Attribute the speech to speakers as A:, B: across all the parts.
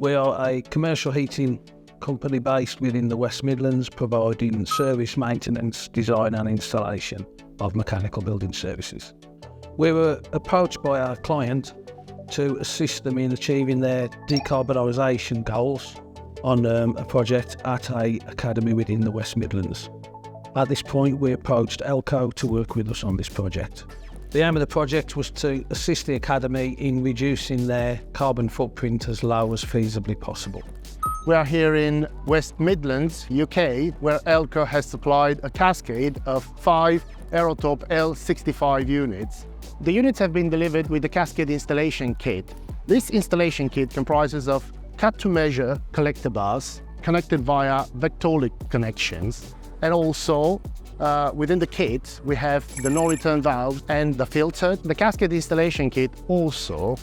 A: We are a commercial heating company based within the West Midlands, providing service, maintenance, design and installation of mechanical building services. We were approached by our client to assist them in achieving their decarbonisation goals on a project at an academy within the West Midlands. At this point, we approached ELCO to work with us on this project. The aim of the project was to assist the academy in reducing their carbon footprint as low as feasibly possible.
B: We are here in West Midlands, UK, where ELCO has supplied a cascade of 5 AEROTOP L 65 units. The units have been delivered with the cascade installation kit. This installation kit comprises of cut-to-measure collector bars connected via Vectolic connections, and also within the kit we have the no-return valve and the filter. The cascade installation kit also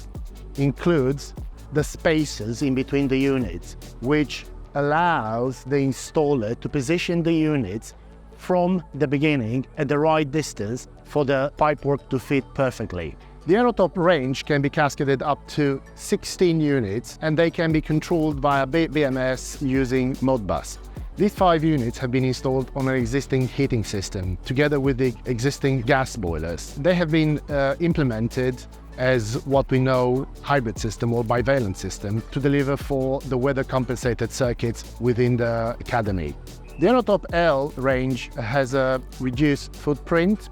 B: includes the spacers in between the units, which allows the installer to position the units from the beginning at the right distance for the pipework to fit perfectly. The AEROTOP range can be cascaded up to 16 units, and they can be controlled via BMS using Modbus. These 5 units have been installed on an existing heating system, together with the existing gas boilers. They have been implemented as what we know hybrid system or bivalent system to deliver for the weather compensated circuits within the academy. The AEROTOP L range has a reduced footprint,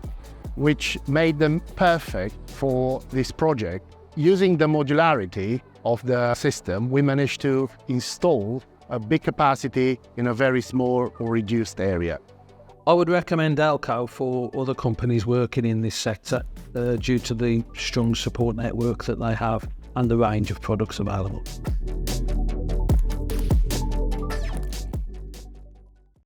B: which made them perfect for this project. Using the modularity of the system, we managed to install a big capacity in a very small or reduced area.
A: I would recommend ELCO for other companies working in this sector due to the strong support network that they have and the range of products available.